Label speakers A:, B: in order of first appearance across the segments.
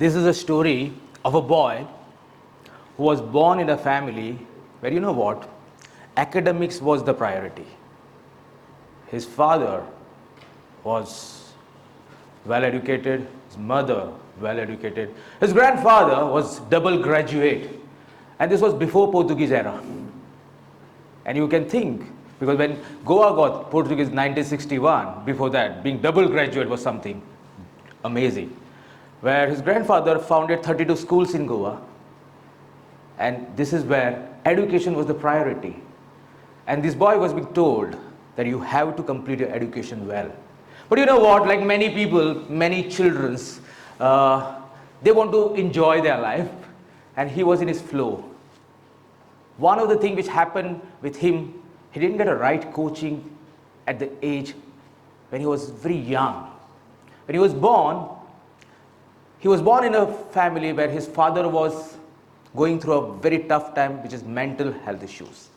A: This is a story of a boy who was born in a family where, you know what, academics was the priority. His father was well educated, his mother well educated, his grandfather was double graduate, and this was before Portuguese era. And you can think, because when Goa got Portuguese 1961, before that, being double graduate was something amazing. Where his grandfather founded 32 schools in Goa, and this is where education was the priority. And this boy was being told that you have to complete your education well. But you know what, like many people, many children, they want to enjoy their life, and he was in his flow. One of the things which happened with him, he didn't get a right coaching at the age when he was very young. When he was born in a family where his father was going through a very tough time, which is mental health issues.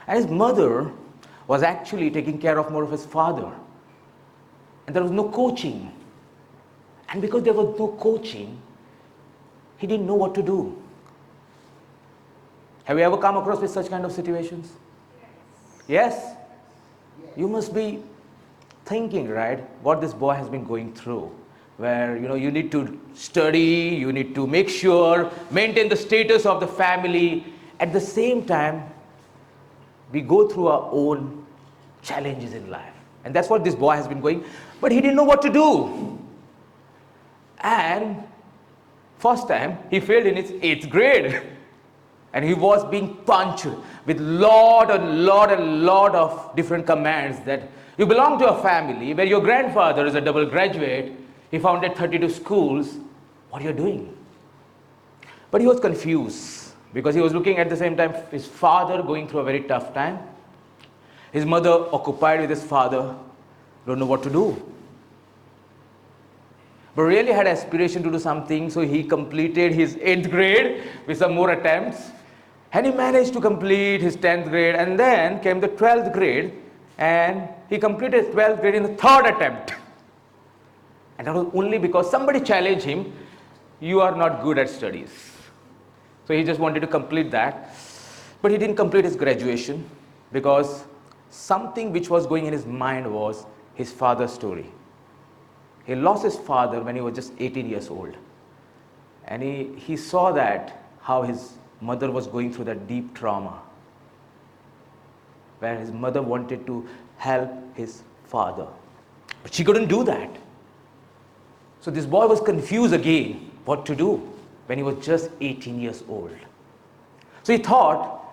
A: And his mother was actually taking care of more of his father. And there was no coaching. And because there was no coaching, he didn't know what to do. Have you ever come across with such kind of situations? Yes? You must be thinking, right, what this boy has been going through. Where you need to study, you need to make sure, maintain the status of the family. At the same time, we go through our own challenges in life. And that's what this boy has been going. But he didn't know what to do. And first time, he failed in his 8th grade. And he was being punched with lot of different commands that you belong to a family where your grandfather is a double graduate. He founded 32 schools. What are you doing? But he was confused because he was looking at the same time his father going through a very tough time. His mother occupied with his father, don't know what to do. But really had aspiration to do something, so he completed his 8th grade with some more attempts. And he managed to complete his 10th grade, and then came the 12th grade, and he completed his 12th grade in the 3rd attempt. And that was only because somebody challenged him, you are not good at studies. So he just wanted to complete that. But he didn't complete his graduation because something which was going in his mind was his father's story. He lost his father when he was just 18 years old. And he saw that, how his mother was going through that deep trauma, where his mother wanted to help his father. But she couldn't do that. So this boy was confused again what to do when he was just 18 years old. So he thought,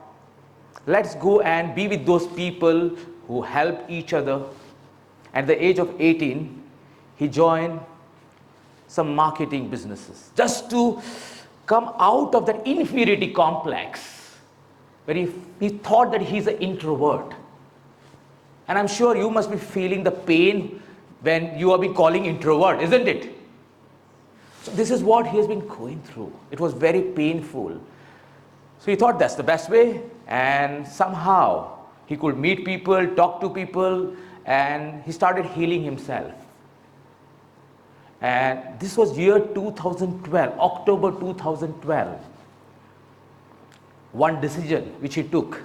A: let's go and be with those people who help each other. At the age of 18, he joined some marketing businesses just to come out of that inferiority complex where he thought that he's an introvert. And I'm sure you must be feeling the pain when you are being calling introvert, isn't it? So this is what he has been going through. It was very painful. So he thought that's the best way, and somehow he could meet people, talk to people, and he started healing himself. And this was year 2012, October 2012. One decision which he took,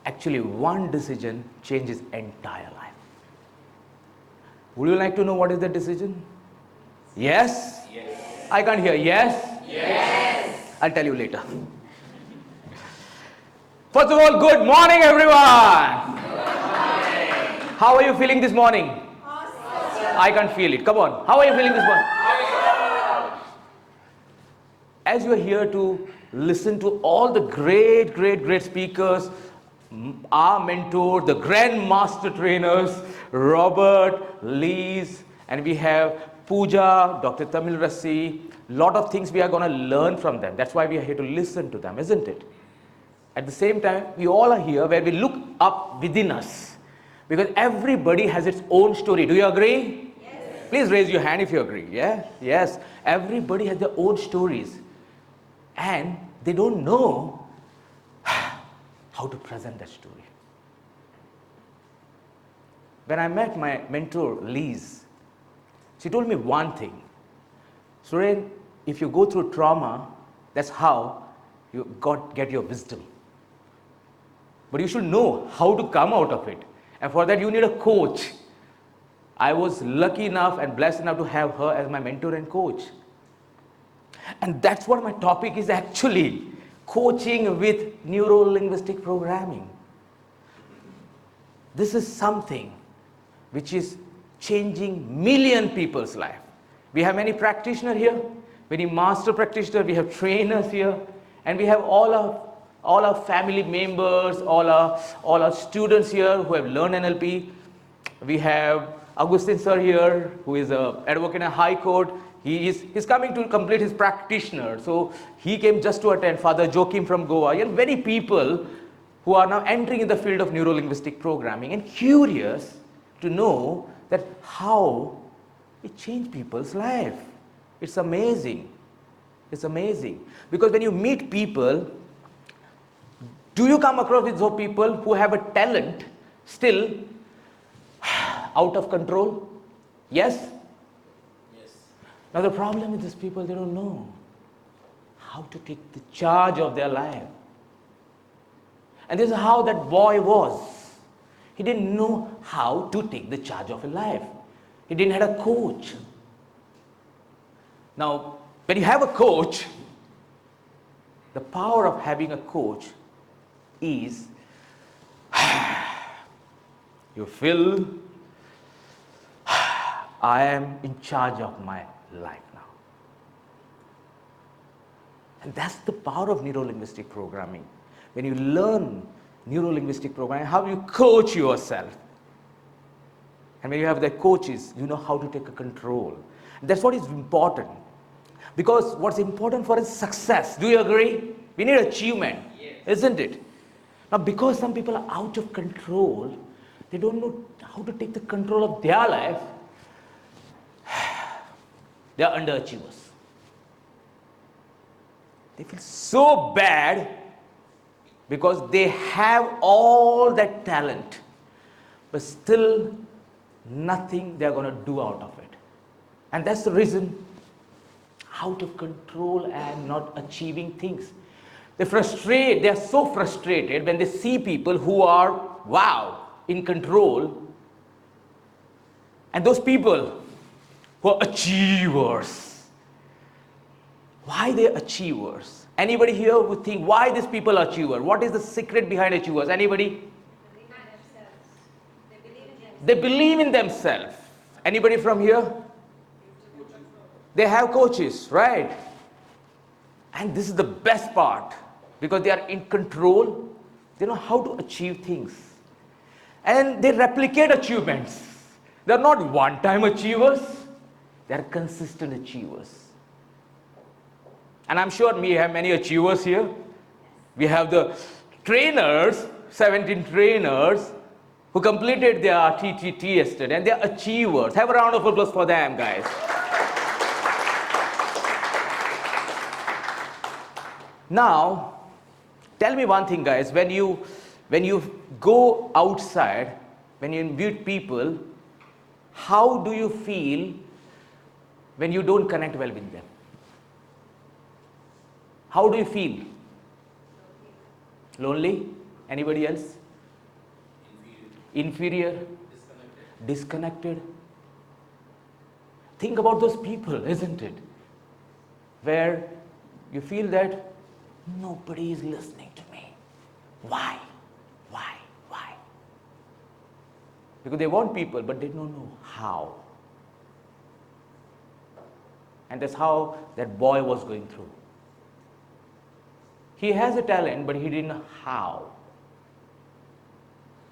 A: actually one decision changed his entire life. Would you like to know what is the decision? Yes? Yes. I can't hear. Yes? Yes. I'll tell you later. First of all, good morning, everyone. Good morning. How are you feeling this morning? Awesome. I can't feel it. Come on. How are you feeling this morning? Awesome. As you are here to listen to all the great speakers, our mentors, the grandmaster trainers, Robert, Liz, and we have Pooja, Dr. Tamil Rassi, lot of things we are going to learn from them. That's why we are here to listen to them, isn't it? At the same time, we all are here where we look up within us. Because everybody has its own story. Do you agree? Yes. Please raise your hand if you agree. Yeah? Yes. Everybody has their own stories. And they don't know how to present that story. When I met my mentor, Liz, she told me one thing. Suren, if you go through trauma, that's how you get your wisdom. But you should know how to come out of it. And for that, you need a coach. I was lucky enough and blessed enough to have her as my mentor and coach. And that's what my topic is actually, coaching with neuro-linguistic programming. This is something which is changing million people's life. We have many practitioners here, many master practitioners, we have trainers here, and we have all our family members, all our students here who have learned NLP. We have Augustine sir here, who is an advocate in High Court. He's coming to complete his practitioner. So he came just to attend. Father Joachim from Goa, and many people who are now entering in the field of neuro-linguistic programming and curious to know that how it changed people's life. It's amazing. It's amazing. Because when you meet people, do you come across with those people who have a talent still out of control? Yes? Yes. Now the problem with these people, they don't know how to take the charge of their life. And this is how that boy was. He didn't know how to take the charge of his life. He didn't have a coach. Now, when you have a coach, the power of having a coach is you feel I am in charge of my life now. And that's the power of neuro-linguistic programming. When you learn neuro-linguistic programming, how you coach yourself. And when you have the coaches, you know how to take a control. That's what is important. Because what's important for is success. Do you agree? We need achievement, yes. Isn't it? Now, because some people are out of control, they don't know how to take the control of their life, they are underachievers. They feel so bad because they have all that talent, but still nothing they are going to do out of it. And that's the reason, out of control and not achieving things. They are so frustrated when they see people who are, wow, in control. And those people who are achievers. Why they are achievers? Anybody here would think, why these people are achievers? What is the secret behind achievers? Anybody? They believe in themselves. Anybody from here? They have coaches, right? And this is the best part, because they are in control. They know how to achieve things. And they replicate achievements. They are not one-time achievers. They are consistent achievers. And I'm sure we have many achievers here. We have the trainers, 17 trainers, who completed their TTT yesterday, and they are achievers. Have a round of applause for them, guys. Now, tell me one thing, guys. When you go outside, when you meet people, how do you feel when you don't connect well with them? How do you feel? Lonely? Anybody else? Inferior? Disconnected? Think about those people, isn't it? Where you feel that nobody is listening to me. Why? Why? Why? Because they want people, but they don't know how. And that's how that boy was going through. He has a talent, but he didn't know how.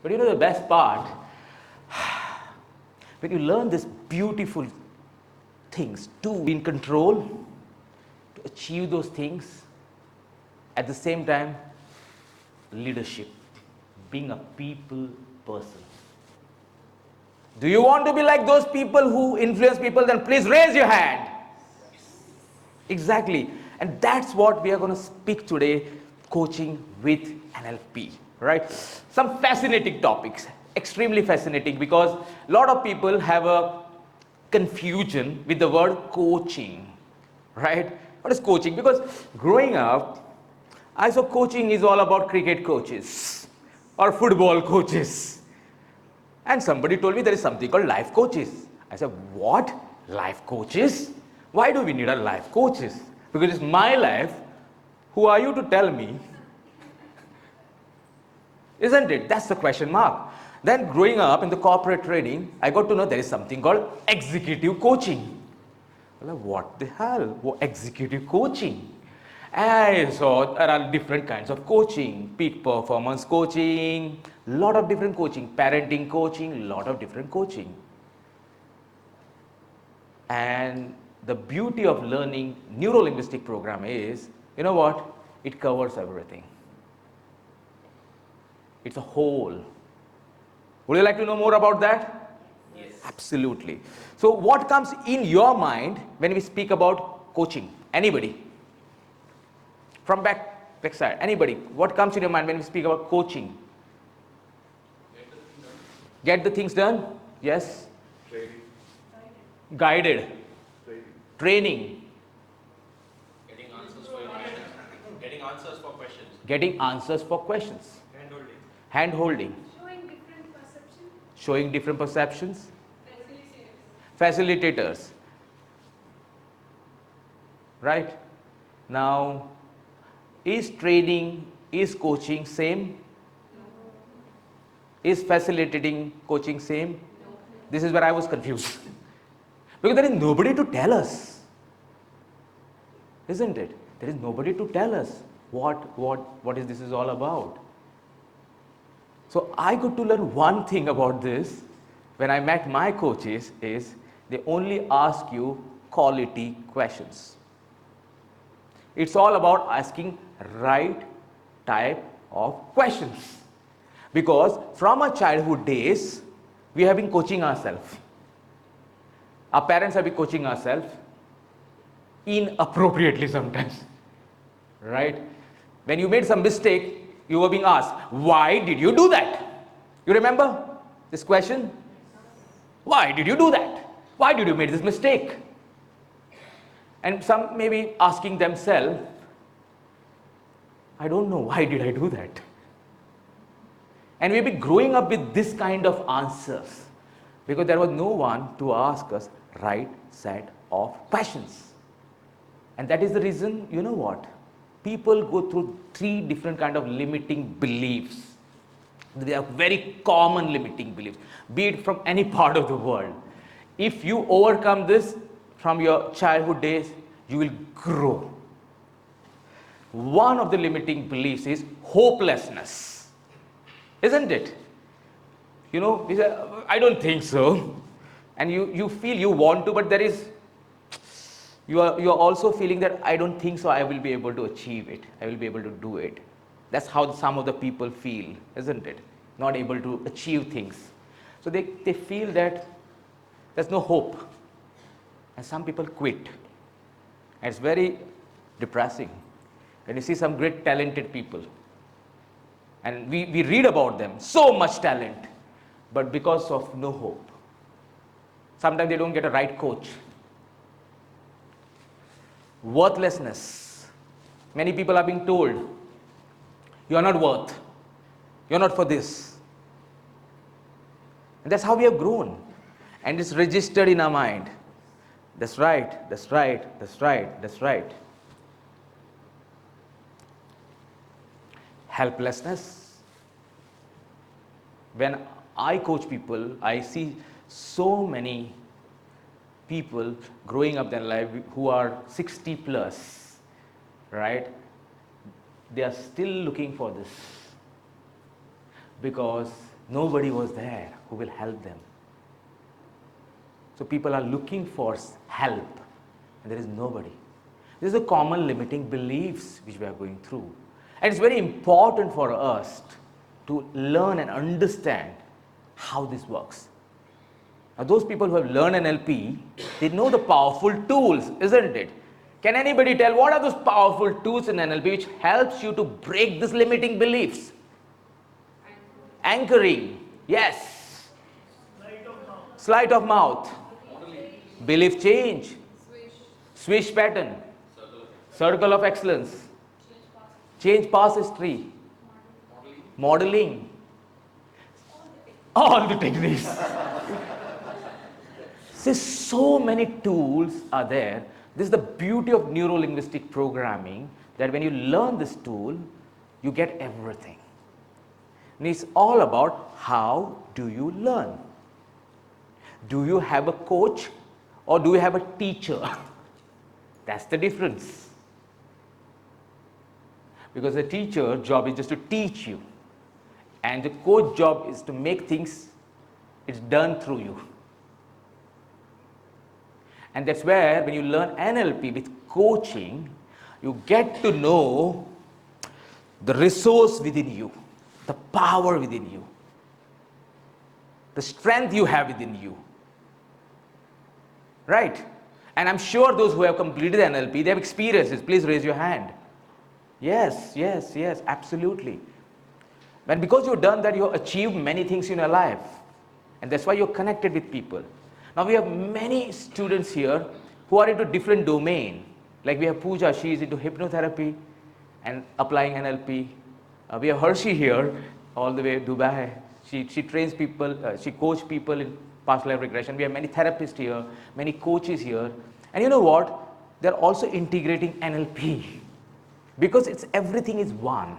A: But you know the best part? When you learn this beautiful things to be in control, to achieve those things. At the same time, leadership, being a people person. Do you want to be like those people who influence people? Then please raise your hand. Exactly. And that's what we are going to speak today, coaching with NLP, right? Some fascinating topics, extremely fascinating, because a lot of people have a confusion with the word coaching, right? What is coaching? Because growing up, I saw coaching is all about cricket coaches or football coaches. And somebody told me there is something called life coaches. I said, what? Life coaches? Why do we need a life coaches? Because it's my life. Who are you to tell me? Isn't it? That's the question mark. Then growing up in the corporate training, I got to know there is something called executive coaching. Well, what the hell? What executive coaching? And I saw there are different kinds of coaching, peak performance coaching, lot of different coaching, parenting coaching, lot of different coaching. And the beauty of learning neuro-linguistic program is, you know what? It covers everything. It's a whole. Would you like to know more about that?
B: Yes.
A: Absolutely. So what comes in your mind when we speak about coaching? Anybody? From back side, anybody? What comes in your mind when we speak about coaching? Get the things done. Yes.
B: Training.
A: Guided. Training.
B: Getting answers for your questions. Getting answers for questions.
A: Getting answers for questions.
B: Hand-holding.
A: Hand holding.
C: Showing different perceptions.
A: Showing different perceptions.
C: Facilitators.
A: Facilitators. Right? Now, is training, is coaching same? Is facilitating coaching same? This is where I was confused. Because there is nobody to tell us. Isn't it? There is nobody to tell us what is this is all about. So I got to learn one thing about this when I met my coaches is they only ask you quality questions. It's all about asking right type of questions. Because from our childhood days, we have been coaching ourselves. Our parents have been coaching ourselves inappropriately sometimes. Right? When you made some mistake, you were being asked, why did you do that? You remember this question? Why did you do that? Why did you make this mistake? And some may be asking themselves, I don't know, why did I do that? And we've been growing up with this kind of answers because there was no one to ask us right set of questions. And that is the reason, you know what? People go through 3 different kind of limiting beliefs. They are very common limiting beliefs, be it from any part of the world. If you overcome this from your childhood days, you will grow. One of the limiting beliefs is hopelessness, isn't it? You know, we say, I don't think so. And you feel you want to, but there is, you are also feeling that I don't think so, I will be able to achieve it. I will be able to do it. That's how some of the people feel, isn't it? Not able to achieve things. So they feel that there's no hope. And some people quit. And it's very depressing. And you see some great talented people. And we read about them, so much talent, but because of no hope. Sometimes they don't get a right coach. Worthlessness. Many people are being told, you are not worth. You are not for this. And that's how we have grown. And it's registered in our mind. That's right, that's right, that's right, that's right. Helplessness. When I coach people, I see so many people growing up their life who are 60 plus, right? They are still looking for this because nobody was there who will help them. So people are looking for help, and there is nobody. This is the common limiting beliefs which we are going through. And it's very important for us to learn and understand how this works. Now, those people who have learned NLP, they know the powerful tools, isn't it? Can anybody tell what are those powerful tools in NLP which helps you to break these limiting beliefs? Anchoring, yes. Sleight of mouth. Belief change. Swish pattern. Circle of excellence. Change past history. Modeling. All the techniques. See, so many tools are there. This is the beauty of neuro-linguistic programming, that when you learn this tool, you get everything. And it's all about how do you learn. Do you have a coach or do you have a teacher? That's the difference. Because the teacher job is just to teach you, and the coach job is to make things, it's done through you. And that's where when you learn NLP with coaching, you get to know the resource within you, the power within you, the strength you have within you. Right? And I'm sure those who have completed NLP, they have experiences. Please raise your hand. Yes, yes, yes, absolutely. And because you've done that, you've achieved many things in your life. And that's why you're connected with people. Now we have many students here who are into different domain. Like we have Pooja, she is into hypnotherapy and applying NLP. We have Hershey here, all the way Dubai. She trains people, she coaches people in past life regression. We have many therapists here, many coaches here. And you know what? They're also integrating NLP because it's everything is one.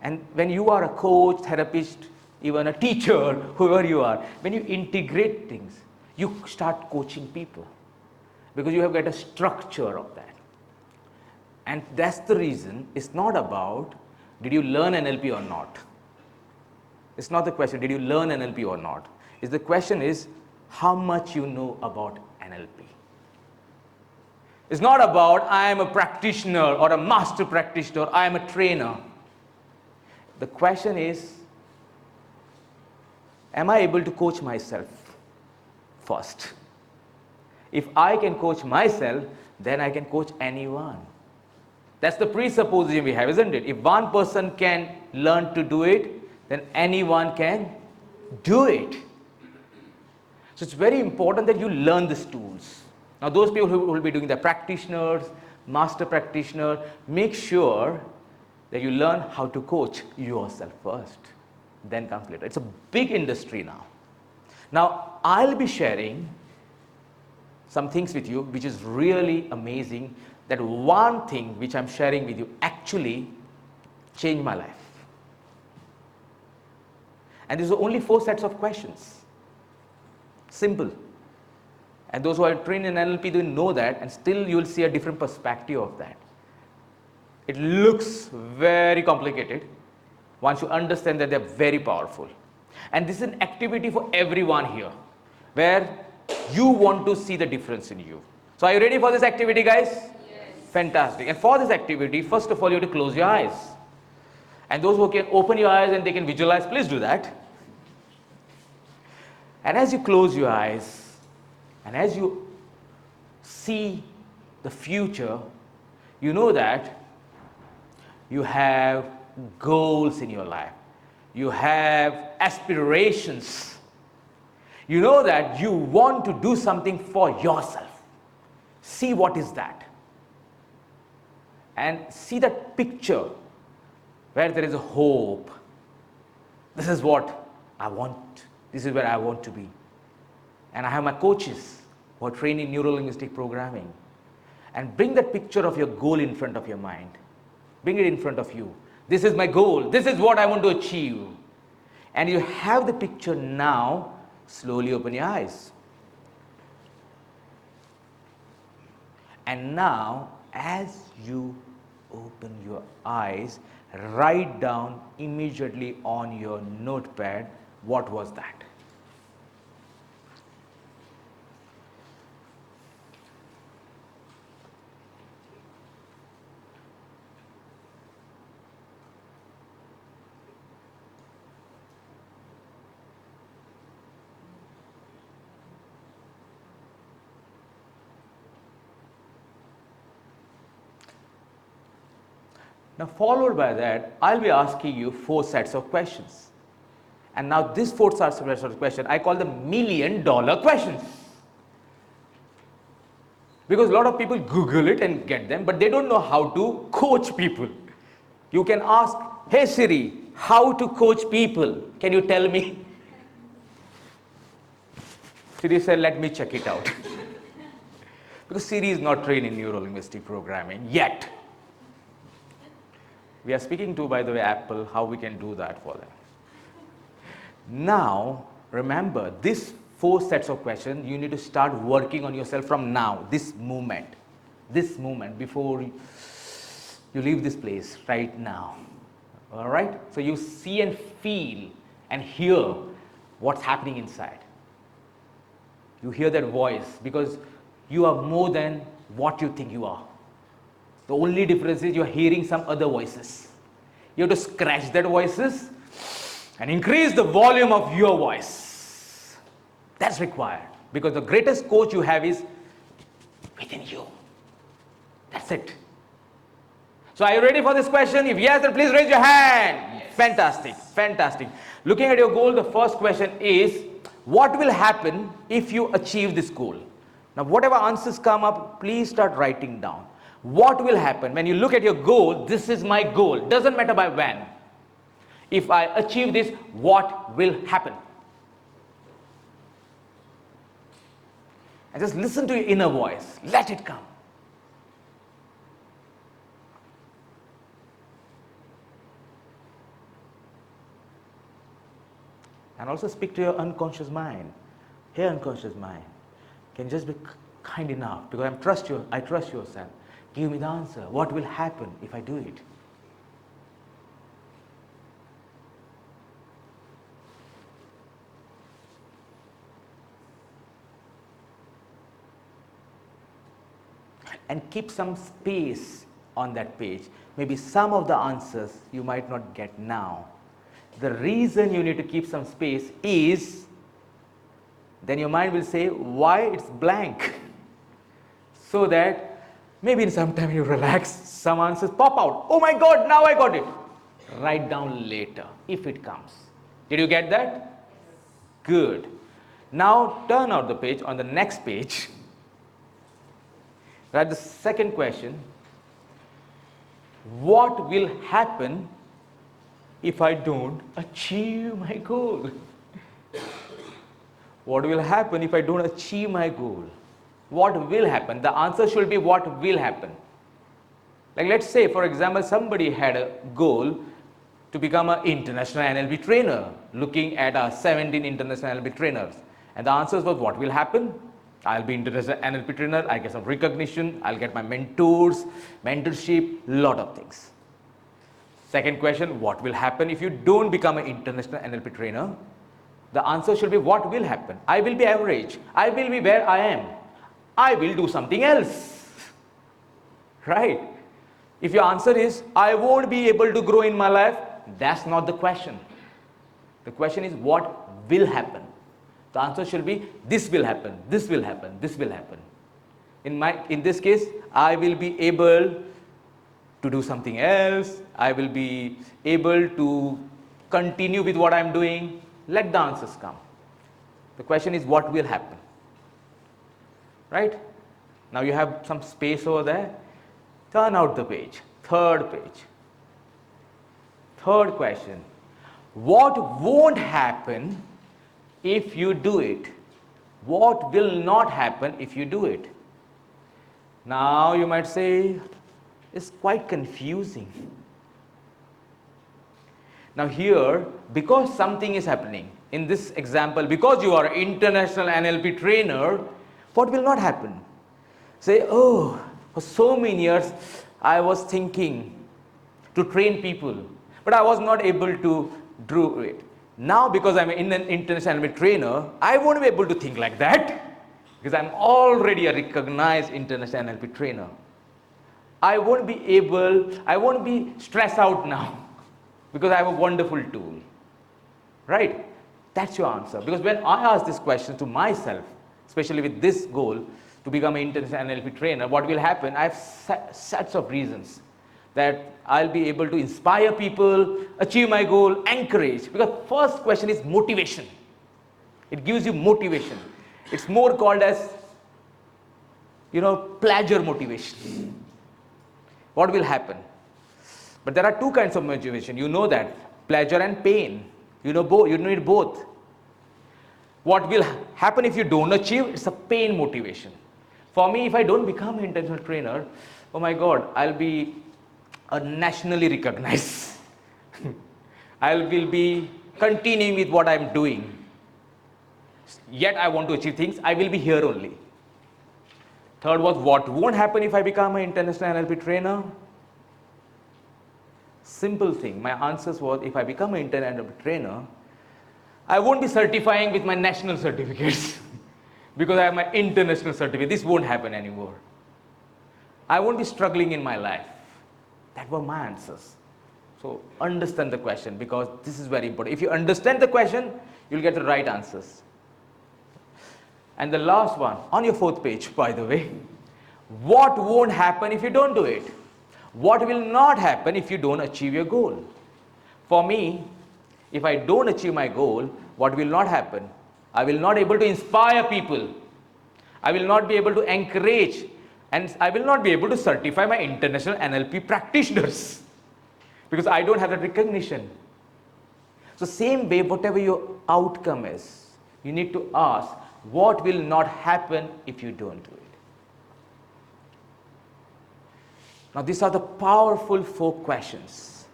A: And when you are a coach, therapist, even a teacher, whoever you are, when you integrate things, you start coaching people because you have got a structure of that. And that's the reason it's not about did you learn NLP or not. It's not the question, did you learn NLP or not? It's the question is how much you know about NLP. It's not about I am a practitioner or a master practitioner, I am a trainer. The question is, am I able to coach myself first? If I can coach myself, then I can coach anyone. That's the presupposition we have, isn't it? If one person can learn to do it, then anyone can do it. So it's very important that you learn these tools. Now those people who will be doing the practitioners, master practitioner, make sure that you learn how to coach yourself first, then comes later. It's a big industry now. Now I'll be sharing some things with you which is really amazing, that one thing which I'm sharing with you actually changed my life. And these are only 4 sets of questions. Simple. And those who are trained in NLP, they know that, and still you will see a different perspective of that. It looks very complicated once you understand that they're very powerful. And this is an activity for everyone here, where you want to see the difference in you. So are you ready for this activity, guys? Yes. Fantastic. And for this activity, first of all, you have to close your eyes. And those who can open your eyes and they can visualize, please do that. And as you close your eyes, and as you see the future, you know that you have goals in your life. You have aspirations. You know that you want to do something for yourself. See what is that. And see that picture where there is a hope. This is what I want. This is where I want to be. And I have my coaches who are trained in neuro-linguistic programming. And bring that picture of your goal in front of your mind. Bring it in front of you. This is my goal. This is what I want to achieve. And you have the picture now. Slowly open your eyes. And now, as you open your eyes, write down immediately on your notepad, what was that? Now followed by that, I'll be asking you 4 sets of questions. And now this 4 sets of questions, I call them $1,000,000 questions. Because a lot of people Google it and get them, but they don't know how to coach people. You can ask, hey Siri, how to coach people? Can you tell me? Siri said, let me check it out. Because Siri is not trained in neuro-linguistic programming yet. We are speaking to, by the way, Apple, how we can do that for them. Now, remember, these 4 sets of questions, you need to start working on yourself from now, this moment, before you leave this place, right now. All right? So you see and feel and hear what's happening inside. You hear that voice, because you are more than what you think you are. The only difference is you are hearing some other voices. You have to scratch that voices and increase the volume of your voice. That's required, because the greatest coach you have is within you. That's it. So are you ready for this question? If yes, then please raise your hand. Yes. Fantastic, fantastic. Looking at your goal, the first question is, what will happen if you achieve this goal? Now, whatever answers come up, please start writing down. What will happen when you look at your goal? This is my goal. Doesn't matter by when. If I achieve this, what will happen? And just listen to your inner voice. Let it come. And also speak to your unconscious mind. Hey, unconscious mind, can you just be kind enough, because I trust yourself. Give me the answer. What will happen if I do it? And keep some space on that page. Maybe some of the answers you might not get now. The reason you need to keep some space is, then your mind will say, why it's blank? So that maybe in some time you relax, some answers pop out. Oh my God, now I got it. Write down later, if it comes. Did you get that? Good. Now turn out the page. On the next page, write the second question. What will happen if I don't achieve my goal? What will happen if I don't achieve my goal? What will happen? The answer should be what will happen. Like, let's say, for example, somebody had a goal to become an international NLP trainer, looking at 17 international NLP trainers. And the answer was, what will happen? I'll be international NLP trainer, I'll get some recognition, I'll get my mentors, mentorship, lot of things. Second question, what will happen if you don't become an international NLP trainer? The answer should be, what will happen? I will be average. I will be where I am. I will do something else. Right? If your answer is, I won't be able to grow in my life, that's not the question. The question is, what will happen? The answer should be, this will happen, this will happen, this will happen. In this case, I will be able to do something else. I will be able to continue with what I'm doing. Let the answers come. The question is, what will happen? Right? Now you have some space over there. Turn out the page. Third page. Third question. What won't happen if you do it? What will not happen if you do it? Now you might say, it's quite confusing. Now here, because something is happening, in this example, because you are an international NLP trainer, what will not happen? Say, oh, for so many years, I was thinking to train people, but I was not able to do it. Now, because I'm an international NLP trainer, I won't be able to think like that, because I'm already a recognized international NLP trainer. I won't be stressed out now, because I have a wonderful tool. Right? That's your answer. Because when I ask this question to myself, especially with this goal to become an international NLP trainer, what will happen? I have sets of reasons. that I'll be able to inspire people, achieve my goal, encourage. Because first question is motivation. It gives you motivation. It's more called as, pleasure motivation. What will happen? But there are two kinds of motivation. You know that. Pleasure and pain. You need both. What will happen if you don't achieve? It's a pain motivation. For me, if I don't become an intentional trainer, oh my God, I'll be nationally recognized. I will be continuing with what I'm doing. Yet I want to achieve things. I will be here only. Third was, what won't happen if I become an international NLP trainer? Simple thing. My answers was, if I become an international NLP trainer, I won't be certifying with my national certificates because I have my international certificate. This won't happen anymore. I won't be struggling in my life. That were my answers. So understand the question, because this is very important. If you understand the question, you'll get the right answers. And the last one, on your 4th page, by the way, what won't happen if you don't do it? What will not happen if you don't achieve your goal? For me, if I don't achieve my goal, what will not happen? I will not be able to inspire people. I will not be able to encourage, and I will not be able to certify my international NLP practitioners because I don't have that recognition. So same way, whatever your outcome is, you need to ask, what will not happen if you don't do it? Now these are the powerful 4 questions.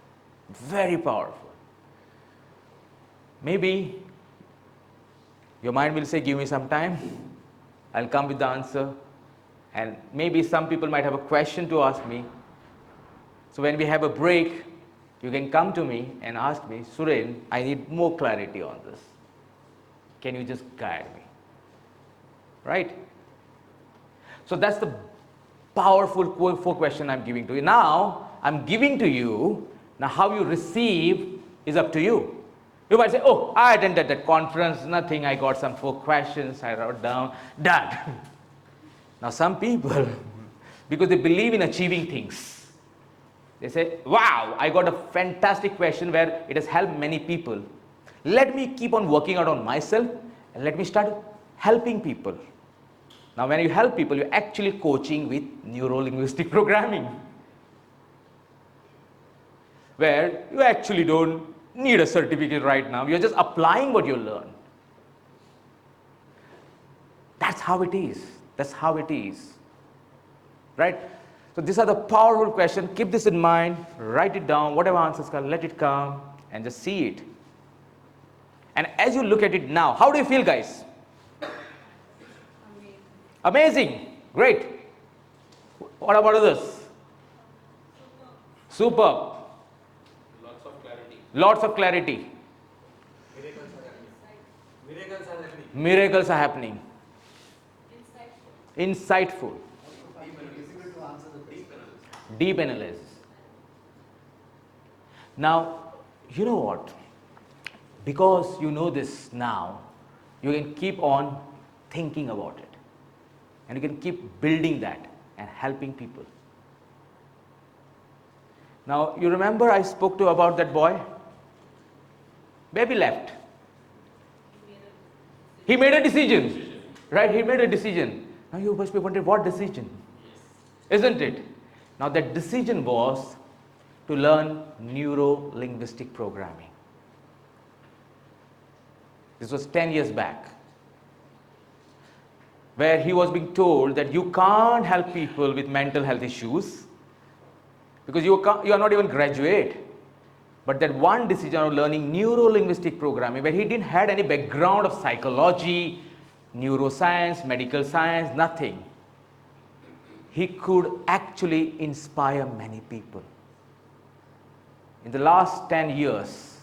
A: Very powerful. Maybe your mind will say, give me some time. I'll come with the answer. And maybe some people might have a question to ask me. So when we have a break, you can come to me and ask me, Suren, I need more clarity on this. Can you just guide me? Right? So that's the powerful 4 question I'm giving to you. Now, I'm giving to you. Now how you receive is up to you. You might say, oh, I attended that conference, nothing, I got some 4 questions, I wrote down, done. Now some people, because they believe in achieving things, they say, wow, I got a fantastic question where it has helped many people. Let me keep on working out on myself and let me start helping people. Now when you help people, you're actually coaching with neuro-linguistic programming, where you actually don't need a certificate right now. You're just applying what you learn. That's how it is. That's how it is. Right? So these are the powerful questions. Keep this in mind. Write it down. Whatever answers come, let it come and just see it. And as you look at it now, how do you feel, guys? Amazing. Great. What about others? Superb.
B: Lots of clarity.
A: Lots of clarity. Miracles are happening. Insightful. Deep analysis. Now, you know what? Because you know this now, you can keep on thinking about it. And you can keep building that and helping people. Now, you remember I spoke to about that boy? Baby left. He made a decision. Right? He made a decision. Now you must be wondering, what decision? Isn't it? Now that decision was to learn neuro-linguistic programming. This was 10 years back, where he was being told that you can't help people with mental health issues because you are not even graduate. But that one decision of learning neuro-linguistic programming, where he didn't had any background of psychology, neuroscience, medical science, nothing, he could actually inspire many people. In the last 10 years,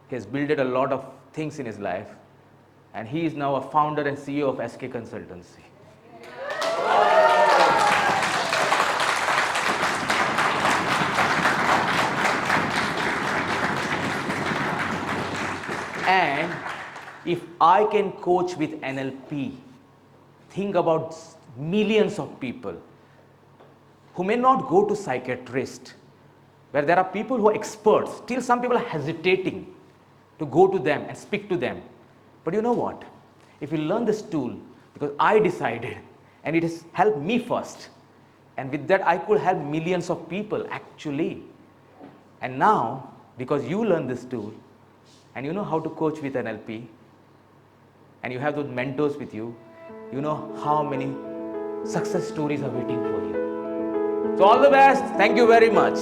A: he has built a lot of things in his life, and he is now a founder and CEO of SK Consultancy. And if I can coach with NLP, think about millions of people who may not go to psychiatrist, where there are people who are experts, still some people are hesitating to go to them and speak to them. But you know what? If you learn this tool, because I decided, and it has helped me first, and with that I could help millions of people actually. And now, because you learn this tool, and you know how to coach with NLP, and you have those mentors with you, you know how many success stories are waiting for you. So all the best. Thank you very much.